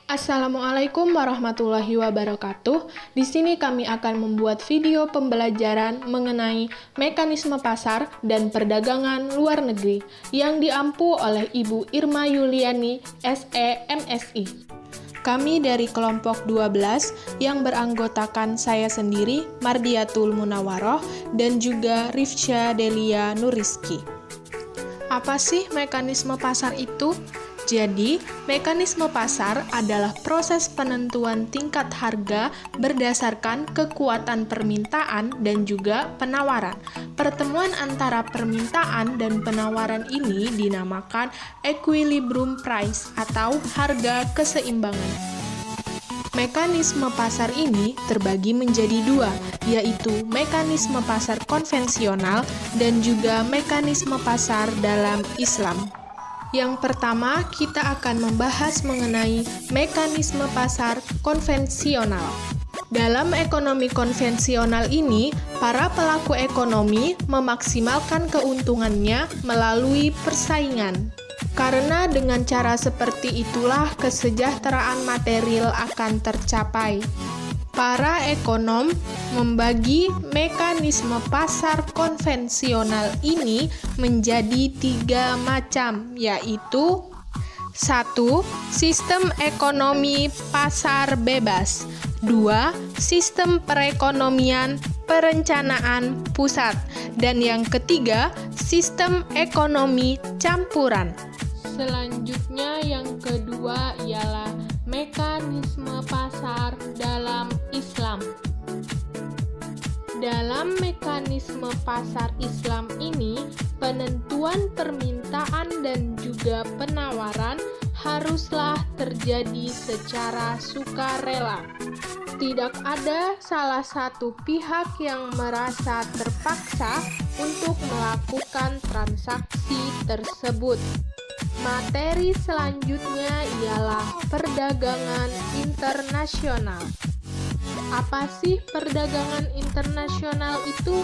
Assalamualaikum warahmatullahi wabarakatuh. Di sini kami akan membuat video pembelajaran mengenai mekanisme pasar dan perdagangan luar negeri yang diampu oleh Ibu Irma Yuliani, SE, MSI. Kami dari kelompok 12 yang beranggotakan saya sendiri, Mardiatul Munawaroh, dan juga Rifsya Delia Nuriski. Apa sih mekanisme pasar itu? Jadi, mekanisme pasar adalah proses penentuan tingkat harga berdasarkan kekuatan permintaan dan juga penawaran. Pertemuan antara permintaan dan penawaran ini dinamakan equilibrium price atau harga keseimbangan. Mekanisme pasar ini terbagi menjadi dua, yaitu mekanisme pasar konvensional dan juga mekanisme pasar dalam Islam. Yang pertama, kita akan membahas mengenai mekanisme pasar konvensional. Dalam ekonomi konvensional ini, para pelaku ekonomi memaksimalkan keuntungannya melalui persaingan. Karena dengan cara seperti itulah kesejahteraan material akan tercapai. Para ekonom membagi mekanisme pasar konvensional ini menjadi 3 macam, yaitu 1. Sistem ekonomi pasar bebas. 2. Sistem perekonomian perencanaan pusat. Dan yang ketiga, sistem ekonomi campuran. Selanjutnya yang kedua ialah mekanisme pasar dalam Islam. Dalam mekanisme pasar Islam ini, penentuan permintaan dan juga penawaran haruslah terjadi secara sukarela. Tidak ada salah satu pihak yang merasa terpaksa untuk melakukan transaksi tersebut. Materi selanjutnya ialah perdagangan internasional. Apa sih perdagangan internasional itu?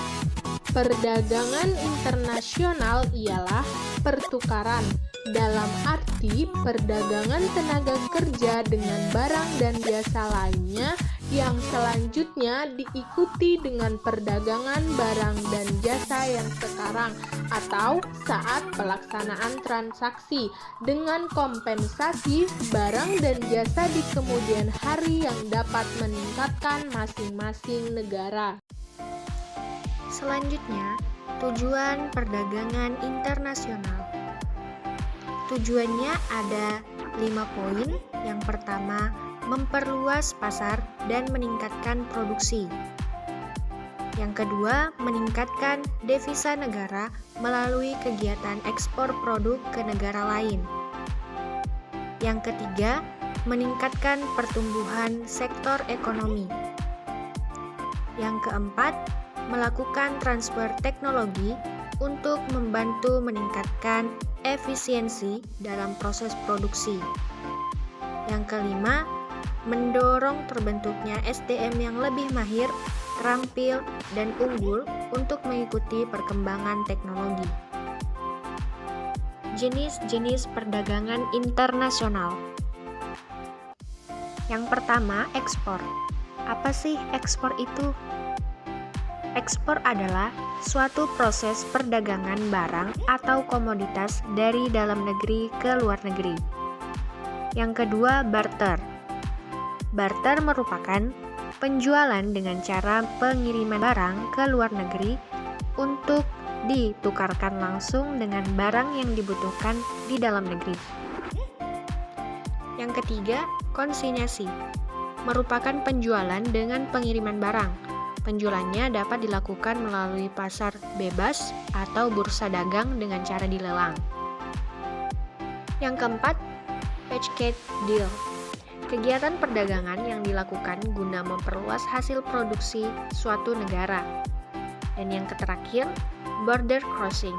Perdagangan internasional ialah pertukaran, dalam arti perdagangan tenaga kerja dengan barang dan jasa lainnya yang selanjutnya diikuti dengan perdagangan barang dan jasa yang sekarang atau saat pelaksanaan transaksi dengan kompensasi barang dan jasa di kemudian hari yang dapat meningkatkan masing-masing negara. Selanjutnya, tujuan perdagangan internasional. Tujuannya ada 5 poin. Yang pertama, memperluas pasar dan meningkatkan produksi. Yang kedua, meningkatkan devisa negara melalui kegiatan ekspor produk ke negara lain. Yang ketiga, meningkatkan pertumbuhan sektor ekonomi. Yang keempat, melakukan transfer teknologi untuk membantu meningkatkan efisiensi dalam proses produksi. Yang kelima, mendorong terbentuknya SDM yang lebih mahir, terampil, dan unggul untuk mengikuti perkembangan teknologi. Jenis-jenis perdagangan internasional. Yang pertama, ekspor. Apa sih ekspor itu? Ekspor adalah suatu proses perdagangan barang atau komoditas dari dalam negeri ke luar negeri. Yang kedua, barter. Barter merupakan penjualan dengan cara pengiriman barang ke luar negeri untuk ditukarkan langsung dengan barang yang dibutuhkan di dalam negeri. Yang ketiga, konsinyasi. Merupakan penjualan dengan pengiriman barang. Penjualannya dapat dilakukan melalui pasar bebas atau bursa dagang dengan cara dilelang. Yang keempat, package deal. Kegiatan perdagangan yang dilakukan guna memperluas hasil produksi suatu negara. Dan yang terakhir, border crossing.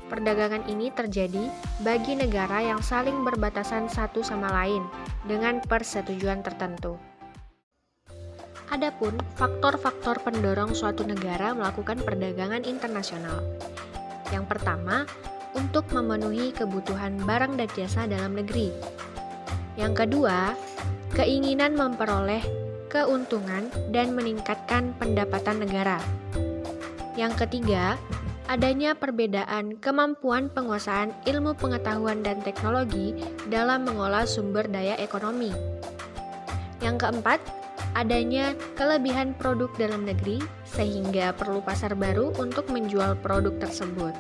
Perdagangan ini terjadi bagi negara yang saling berbatasan satu sama lain dengan persetujuan tertentu. Adapun faktor-faktor pendorong suatu negara melakukan perdagangan internasional. Yang pertama, untuk memenuhi kebutuhan barang dan jasa dalam negeri. Yang kedua, keinginan memperoleh keuntungan dan meningkatkan pendapatan negara. Yang ketiga, adanya perbedaan kemampuan penguasaan ilmu pengetahuan dan teknologi dalam mengolah sumber daya ekonomi. Yang keempat, adanya kelebihan produk dalam negeri sehingga perlu pasar baru untuk menjual produk tersebut.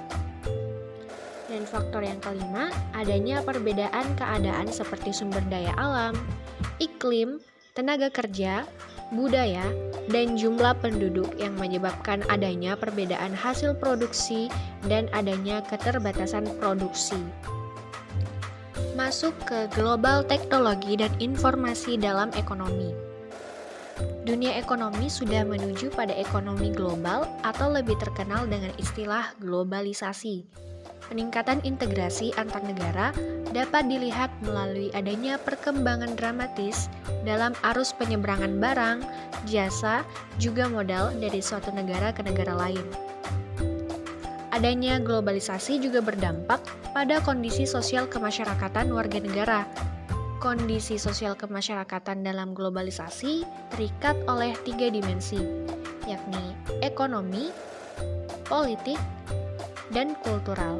Dan faktor yang kelima, adanya perbedaan keadaan seperti sumber daya alam, iklim, tenaga kerja, budaya, dan jumlah penduduk yang menyebabkan adanya perbedaan hasil produksi dan adanya keterbatasan produksi. Masuk ke global teknologi dan informasi dalam ekonomi. Dunia ekonomi sudah menuju pada ekonomi global atau lebih terkenal dengan istilah globalisasi. Peningkatan integrasi antar negara dapat dilihat melalui adanya perkembangan dramatis dalam arus penyeberangan barang, jasa, juga modal dari suatu negara ke negara lain. Adanya globalisasi juga berdampak pada kondisi sosial kemasyarakatan warga negara. Kondisi sosial kemasyarakatan dalam globalisasi terikat oleh 3 dimensi, yakni ekonomi, politik, dan kultural.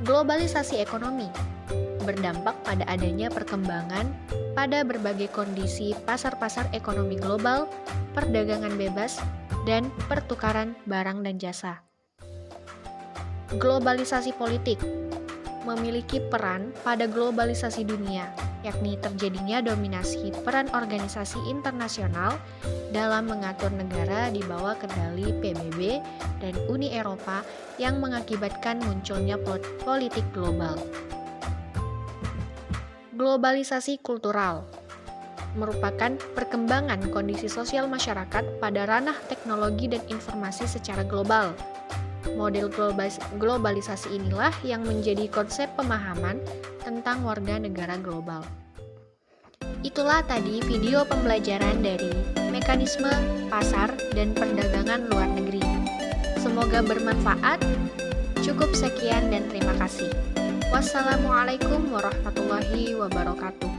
Globalisasi ekonomi berdampak pada adanya perkembangan pada berbagai kondisi pasar-pasar ekonomi global, perdagangan bebas, dan pertukaran barang dan jasa. Globalisasi politik memiliki peran pada globalisasi dunia, yakni terjadinya dominasi peran organisasi internasional dalam mengatur negara di bawah kendali PBB dan Uni Eropa yang mengakibatkan munculnya politik global. Globalisasi kultural merupakan perkembangan kondisi sosial masyarakat pada ranah teknologi dan informasi secara global. Model globalisasi inilah yang menjadi konsep pemahaman tentang warga negara global. Itulah tadi video pembelajaran dari mekanisme pasar dan perdagangan luar negeri. Semoga bermanfaat. Cukup sekian dan terima kasih. Wassalamualaikum warahmatullahi wabarakatuh.